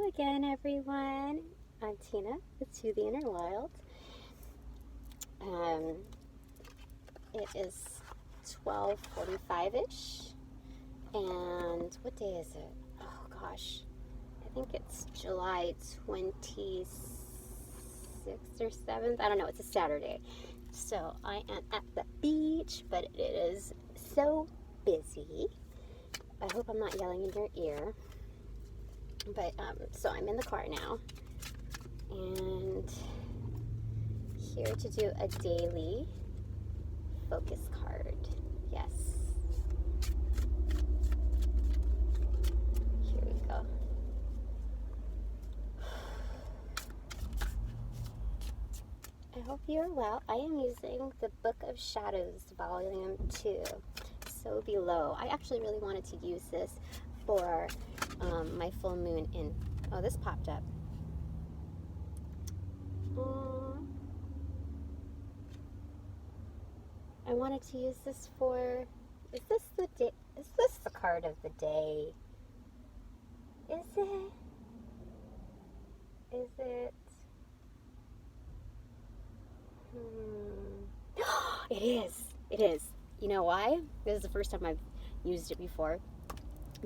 again, everyone. I'm Tina with To the Inner Wild. It is 12:45-ish, and what day is it? Oh gosh, I think it's July 26th or 7th. I don't know. It's a Saturday, so I am at the beach, but it is so busy. I hope I'm not yelling in your ear. But, so I'm in the car now, and here to do a daily focus card. Yes. Here we go. I hope you're well. I am using the Book of Shadows, Volume 2, so below. I actually really wanted to use this for my full moon in, oh, this popped up. I wanted to use this for, is this the card of the day? Is it? It is. You know why? This is the first time I've used it before,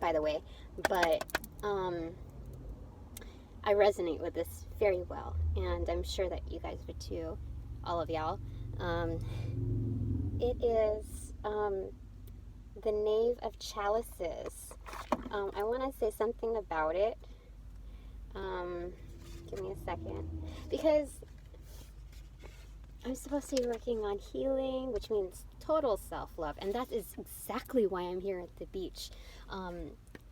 by the way, but I resonate with this very well, and I'm sure that you guys would too, all of y'all. It is the Knave of Chalices. I want to say something about it. Give me a second, because I'm supposed to be working on healing, which means total self-love, and that is exactly why I'm here at the beach.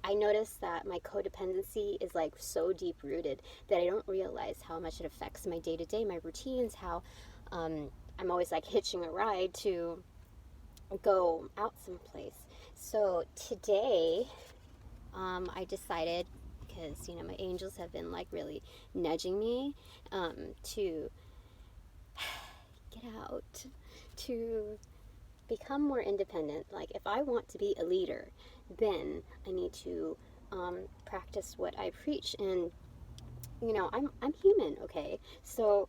I noticed that my codependency is like so deep-rooted that I don't realize how much it affects my day-to-day, my routines, how I'm always like hitching a ride to go out someplace. So today I decided, because my angels have been like really nudging me to get out, to become more independent. Like, if I want to be a leader, then I need to practice what I preach. And I'm human, okay? So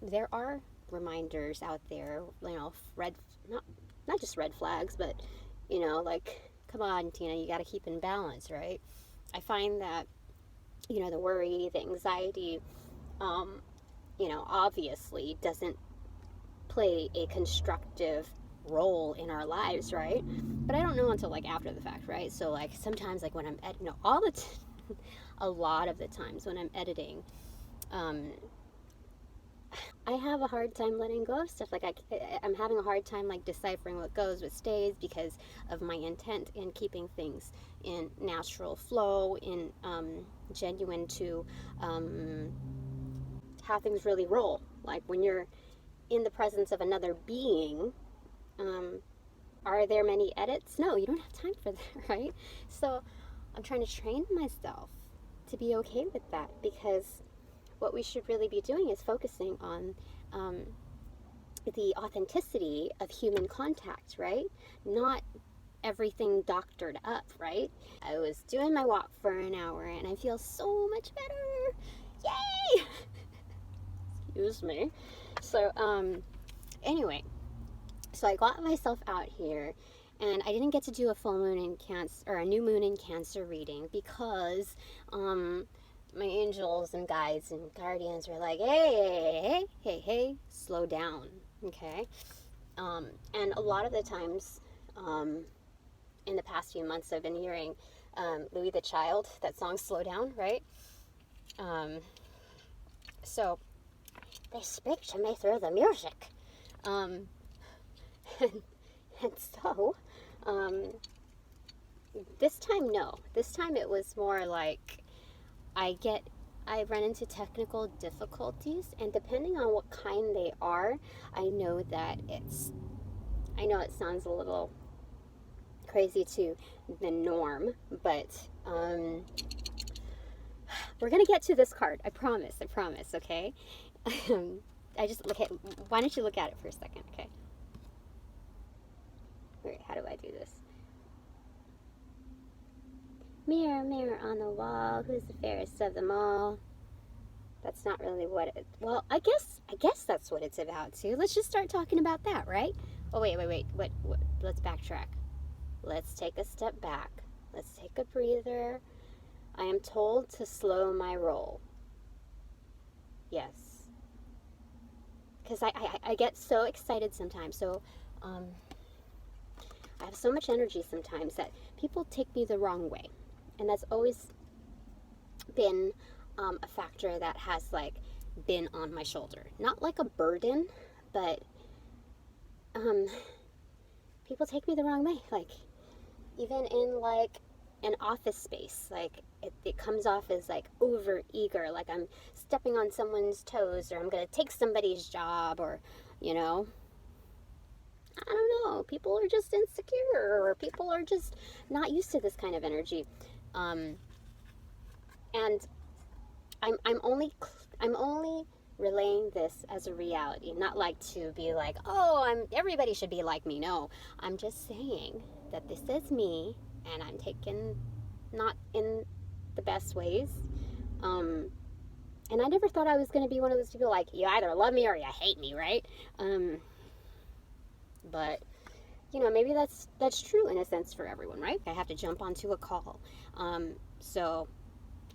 there are reminders out there, not just red flags, but like, come on, Tina, you got to keep in balance, right? I find that the worry, the anxiety, obviously doesn't play a constructive role in our lives, right? But I don't know until like after the fact, right? So like sometimes, like when I'm a lot of the times when I'm editing, I have a hard time letting go of stuff. Like I'm having a hard time like deciphering what goes, what stays, because of my intent in keeping things in natural flow, in genuine to how things really roll. Like when you're in the presence of another being, are there many edits? No, you don't have time for that, right? So I'm trying to train myself to be okay with that, because what we should really be doing is focusing on the authenticity of human contact, right? Not everything doctored up, right? I was doing my walk for an hour and I feel so much better. Yay! Excuse me. So, anyway, so I got myself out here, and I didn't get to do a full moon in Cancer, or a new moon in Cancer reading, because my angels and guides and guardians were like, hey, slow down, okay? And a lot of the times, in the past few months, I've been hearing Louis the Child, that song Slow Down, right? So they speak to me through the music. And so, this time, no. This time it was more like I run into technical difficulties, and depending on what kind they are, I know it sounds a little crazy to the norm, but we're gonna get to this card. I promise, okay? Why don't you look at it for a second, okay? Wait, how do I do this? Mirror, mirror on the wall, who's the fairest of them all? That's not really what it, well, I guess that's what it's about too. Let's just start talking about that, right? Oh, wait. What? Let's backtrack. Let's take a step back. Let's take a breather. I am told to slow my roll. Yes. Because I get so excited sometimes. So, I have so much energy sometimes that people take me the wrong way. And that's always been a factor that has like been on my shoulder. Not like a burden, but people take me the wrong way. Like even in like an office space, like it comes off as like over eager, like I'm stepping on someone's toes, or I'm gonna take somebody's job, or you know, I don't know, people are just insecure, or people are just not used to this kind of energy. And I'm only relaying this as a reality, not like to be like, oh, everybody should be like me. No, I'm just saying that this is me, and I'm taken not in the best ways. And I never thought I was going to be one of those people like, you either love me or you hate me, right? But you know, maybe that's true in a sense for everyone, right? I have to jump onto a call, so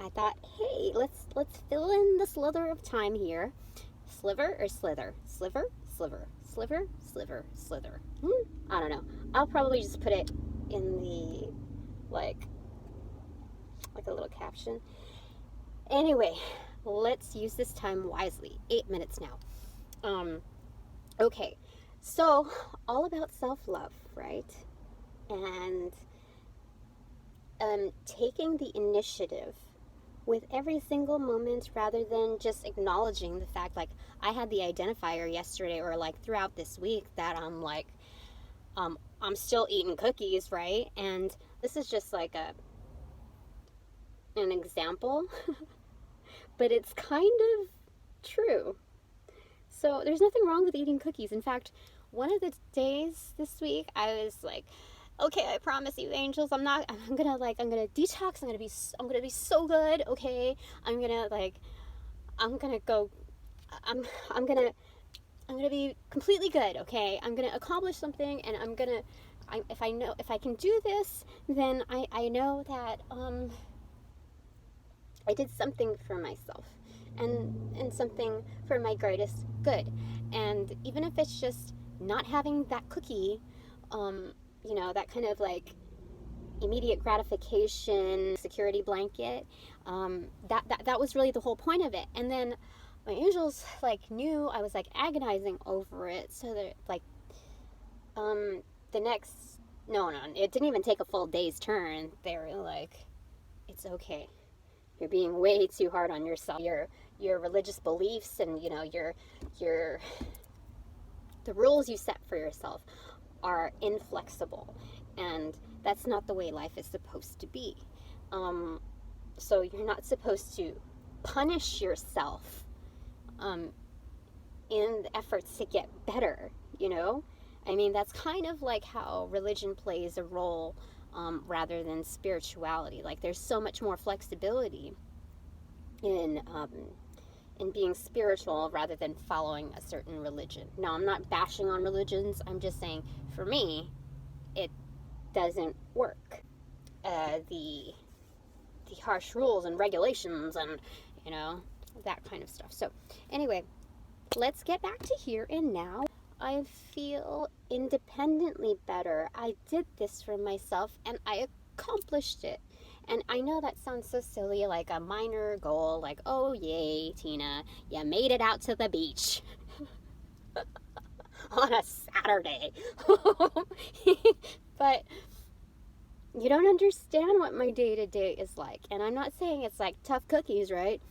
I thought, hey, let's fill in the slither of time here. Sliver or slither? Sliver, sliver, sliver, sliver, slither. I don't know. I'll probably just put it in the like a little caption. Anyway, let's use this time wisely. 8 minutes now. Okay, so all about self-love, right? And taking the initiative with every single moment, rather than just acknowledging the fact, like I had the identifier yesterday or like throughout this week that I'm like, I'm still eating cookies, right? And this is just like an example, but it's kind of true. So there's nothing wrong with eating cookies. In fact, one of the days this week, I was like, okay, I promise you, angels, I'm gonna detox. I'm gonna be so good. Okay, I'm gonna be completely good. Okay, I'm gonna accomplish something, and if I can do this, then I know that I did something for myself, and something for my greatest good. And even if it's just not having that cookie, you know, that kind of like immediate gratification security blanket, that was really the whole point of it. And then my angels like knew I was like agonizing over it, so that like the next no, it didn't even take a full day's turn. They were like, it's okay, you're being way too hard on yourself. Your religious beliefs, and you know, your the rules you set for yourself are inflexible, and that's not the way life is supposed to be. So you're not supposed to punish yourself in the efforts to get better, you know? I mean, that's kind of like how religion plays a role, rather than spirituality. Like, there's so much more flexibility in being spiritual rather than following a certain religion. Now, I'm not bashing on religions. I'm just saying, for me, it doesn't work. The harsh rules and regulations, and you know, that kind of stuff. So anyway, let's get back to here and now. I feel independently better. I did this for myself, and I accomplished it. And I know that sounds so silly, like a minor goal, like, oh yay, Tina, you made it out to the beach on a Saturday. But you don't understand what my day-to-day is like. And I'm not saying it's like tough cookies, right?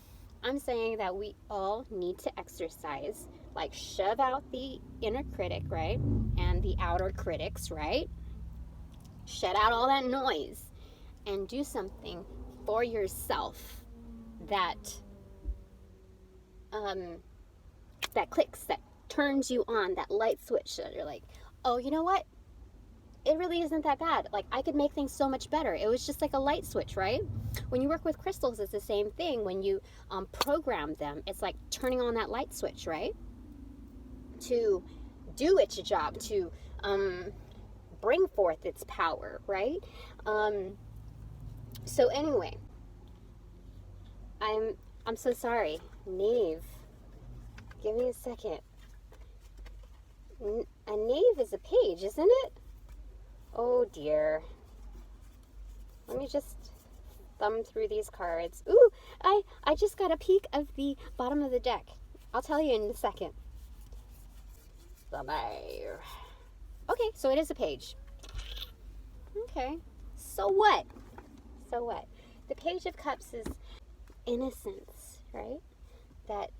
I'm saying that we all need to exercise, like shove out the inner critic, right? And the outer critics, right? Shut out all that noise and do something for yourself that that clicks, that turns you on, that light switch that you're like, oh, you know what? it really isn't that bad. Like, I could make things so much better. It was just like a light switch, right? When you work with crystals, it's the same thing. When you program them, it's like turning on that light switch, right? To do its job, to bring forth its power, right? So anyway, I'm so sorry, Knave. Give me a second. A knave is a page, isn't it? Oh dear. Let me just thumb through these cards. Ooh, I just got a peek of the bottom of the deck. I'll tell you in a second. The mayor. Okay, so it is a page. Okay. So what? So what? The Page of Cups is innocence, right? That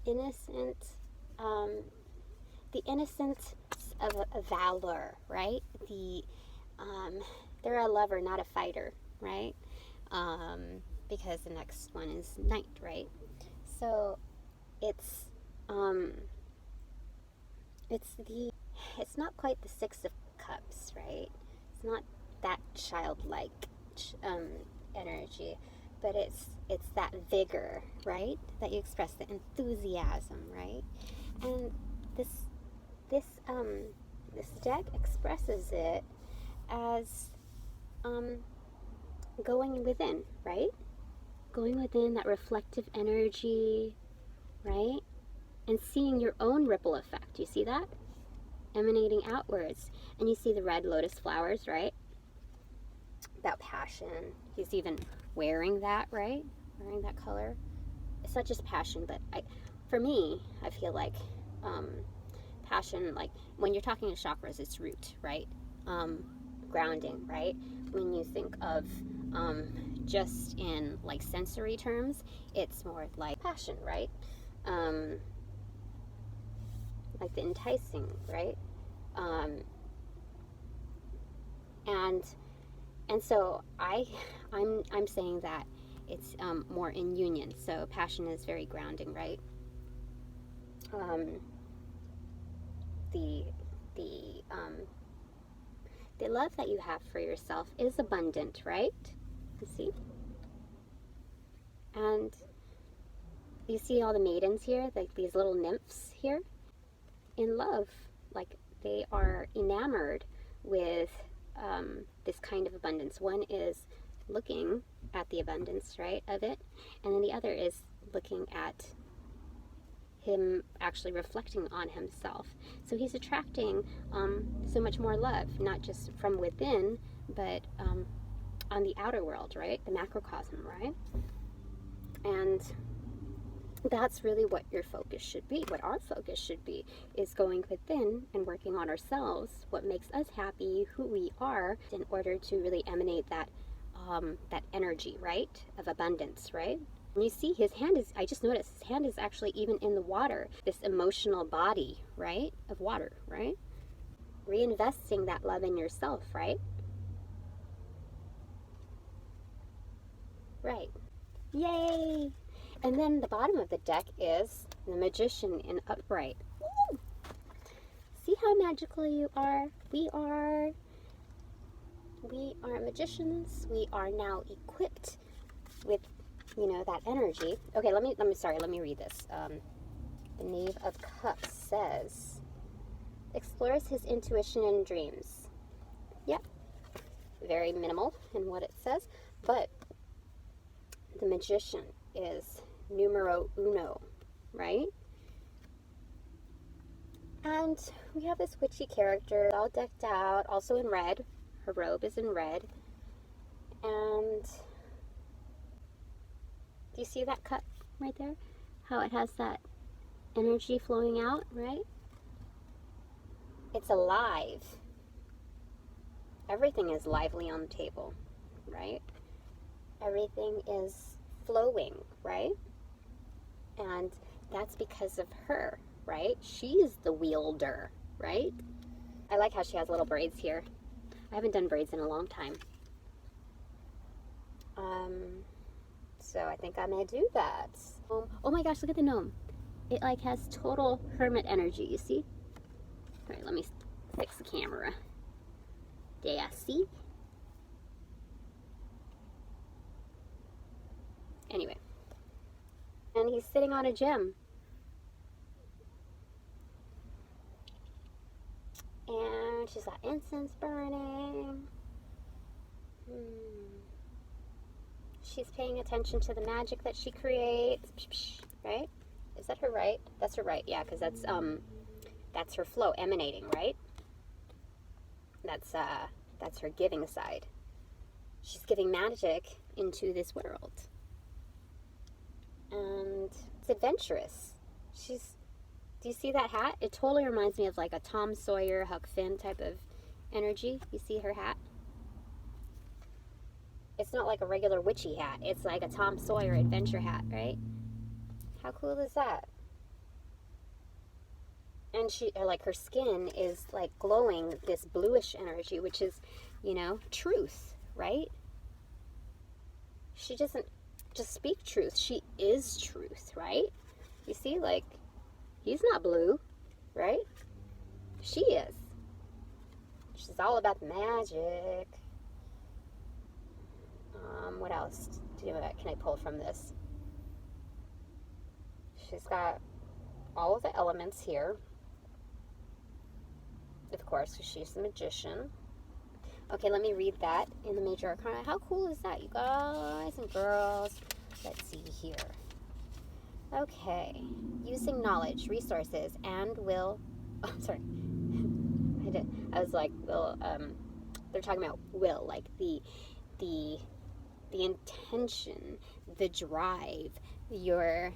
innocent, the innocence of a valor, right? They're a lover, not a fighter, right? Because the next one is knight, right? So it's not quite the Six of Cups, right? It's not that childlike energy, but it's that vigor, right? That you express, the enthusiasm, right? And this deck expresses it as going within, right? Going within, that reflective energy, right? And seeing your own ripple effect. You see that? Emanating outwards. And you see the red lotus flowers, right? About passion. He's even wearing that, right? Wearing that color. It's not just passion, but for me, I feel like passion, like when you're talking to chakras, it's root, right? Grounding, right? When you think of just in like sensory terms, it's more like passion, right? Like the enticing, right? And so I'm saying that it's more in union. So passion is very grounding, right? The love that you have for yourself is abundant, right? You see? And you see all the maidens here, like these little nymphs here, in love. Like they are enamored with this kind of abundance. One is looking at the abundance, right, of it, and then the other is looking at him actually reflecting on himself. So he's attracting so much more love, not just from within, but on the outer world, right? The macrocosm, right? And that's really what your focus should be. What our focus should be is going within and working on ourselves, what makes us happy, who we are, in order to really emanate that that energy, right, of abundance, right? And you see his hand is, I just noticed, his hand is actually even in the water, this emotional body, right, of water, right? Reinvesting that love in yourself, right? Right. Yay! And then the bottom of the deck is the Magician in upright. Woo! See how magical you are? We are magicians. We are now equipped with, you know, that energy. Okay, let me read this. The Knave of Cups says, explores his intuition and dreams. Yep, very minimal in what it says, but the Magician is numero uno, right? And we have this witchy character all decked out, also in red. Her robe is in red. And do you see that cut right there? How it has that energy flowing out, right? It's alive. Everything is lively on the table, right? Everything is flowing, right? And that's because of her, right? She's the wielder, right? I like how she has little braids here. I haven't done braids in a long time. So I think I'm gonna do that. Oh my gosh, look at the gnome. It like has total hermit energy, you see? All right, let me fix the camera. Yeah, see? Anyway. And he's sitting on a gem. And she's got incense burning. She's paying attention to the magic that she creates. Right? Is that her right? That's her right, yeah, because that's her flow emanating, right? That's her giving side. She's giving magic into this world. And it's adventurous. Do you see that hat? It totally reminds me of like a Tom Sawyer, Huck Finn type of energy. You see her hat? It's not like a regular witchy hat. It's like a Tom Sawyer adventure hat, right? How cool is that? And like her skin is like glowing this bluish energy, which is, truth, right? She doesn't just speak truth. She is truth, right? You see, like, he's not blue, right? She is. She's all about the magic. What else can I pull from this? She's got all of the elements here. Of course, she's the magician. Okay, let me read that in the major arcana. How cool is that, you guys and girls? Let's see here. Okay, using knowledge, resources, and will. Oh, sorry. I was like, will. They're talking about will, like the intention, the drive, your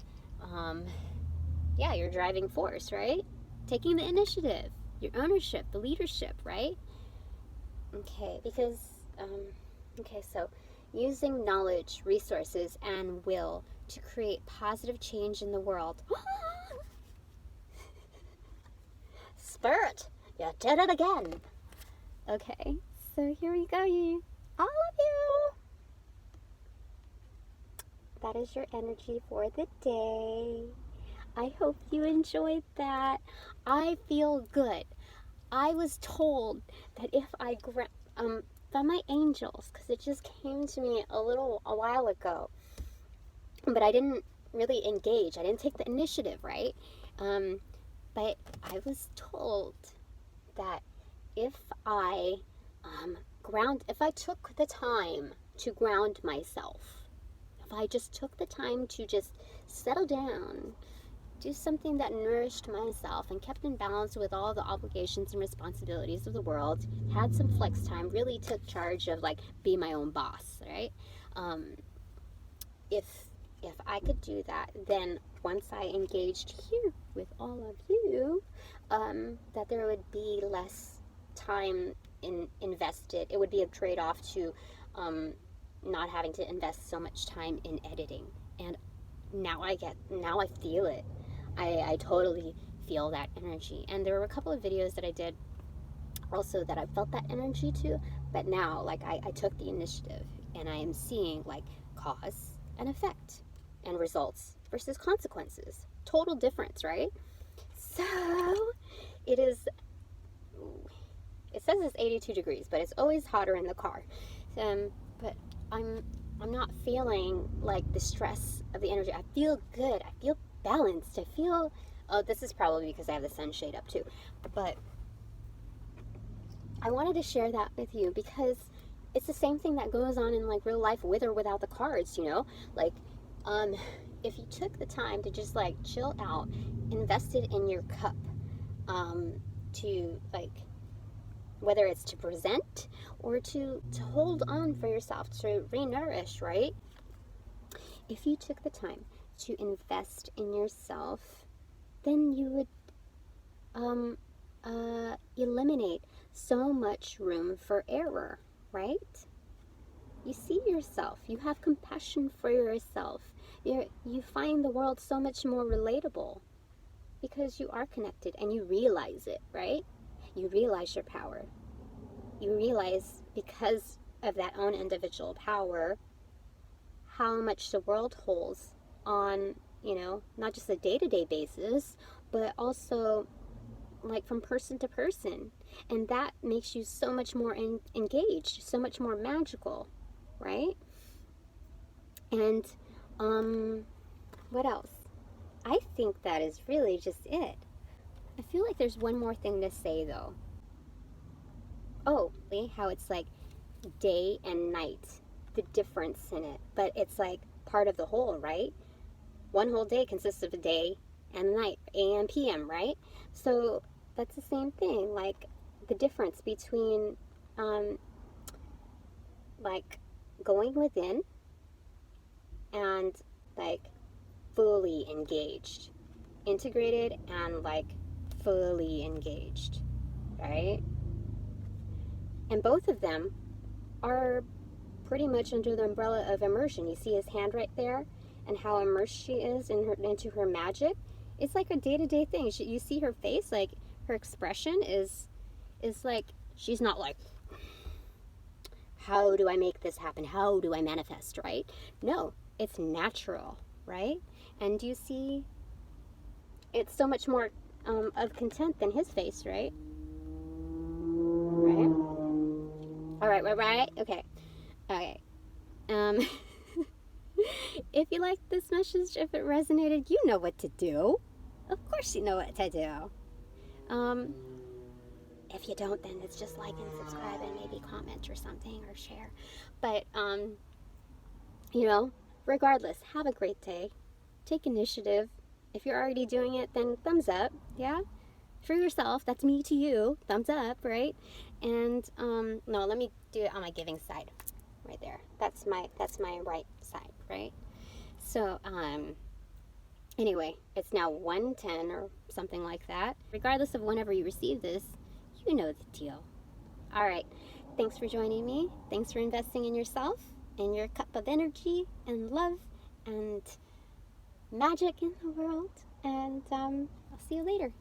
your driving force, right? Taking the initiative, your ownership, the leadership, right? Okay, because so using knowledge, resources, and will to create positive change in the world. Spirit, you did it again. Okay, so here we go, you, all of you. That is your energy for the day. I hope you enjoyed that. I feel good. I was told that if I by my angels, because it just came to me a while ago, but I didn't really engage. I didn't take the initiative, right? But I was told that if I if I took the time to ground myself, if I just took the time to just settle down, do something that nourished myself and kept in balance with all the obligations and responsibilities of the world, had some flex time, really took charge of like be my own boss, right? If I could do that, then once I engaged here with all of you, that there would be less time invested. It would be a trade-off to not having to invest so much time in editing. And now I feel it. I totally feel that energy. And there were a couple of videos that I did also that I felt that energy too. But now, like, I took the initiative and I am seeing, like, cause and effect and results versus consequences. Total difference, right? So, it says it's 82 degrees, but it's always hotter in the car. But I'm not feeling like the stress of the energy. I feel good. I feel balanced. I feel, this is probably because I have the sunshade up too, but I wanted to share that with you because it's the same thing that goes on in like real life with or without the cards, like, if you took the time to just like chill out, invest it in your cup, to like, whether it's to present or to hold on for yourself, to re-nourish, right? If you took the time to invest in yourself, then you would eliminate so much room for error, right? You see yourself, you have compassion for yourself, you find the world so much more relatable because you are connected and you realize it, right? You realize your power. You realize, because of that own individual power, how much the world holds on, not just a day-to-day basis, but also like from person to person, and that makes you so much more engaged, so much more magical, right? And what else? I think that is really just it. I feel like there's one more thing to say though. Oh, how it's like day and night, the difference in it, but it's like part of the whole, right? One whole day consists of a day and a night, AM, PM, right? So that's the same thing, like the difference between like going within and like fully engaged, integrated and like fully engaged, right? And both of them are pretty much under the umbrella of immersion. You see his hand right there and how immersed she is into her magic. It's like a day-to-day thing. You see her face, like her expression is like, she's not like, how do I make this happen? How do I manifest, right? No, it's natural, right? And you see, it's so much more of content than his face, right? Right? All right, right? Okay. Okay. If you liked this message, if it resonated, you know what to do. Of course you know what to do. If you don't, then it's just like and subscribe and maybe comment or something or share. But, you know, regardless, have a great day. Take initiative. If you're already doing it, then thumbs up, yeah? For yourself, that's me to you, thumbs up, right? And, no, let me do it on my giving side, right there. That's my right side, right? So, anyway, it's now 1:10 or something like that. Regardless of whenever you receive this, you know the deal. All right, thanks for joining me. Thanks for investing in yourself and your cup of energy and love and magic in the world. And I'll see you later.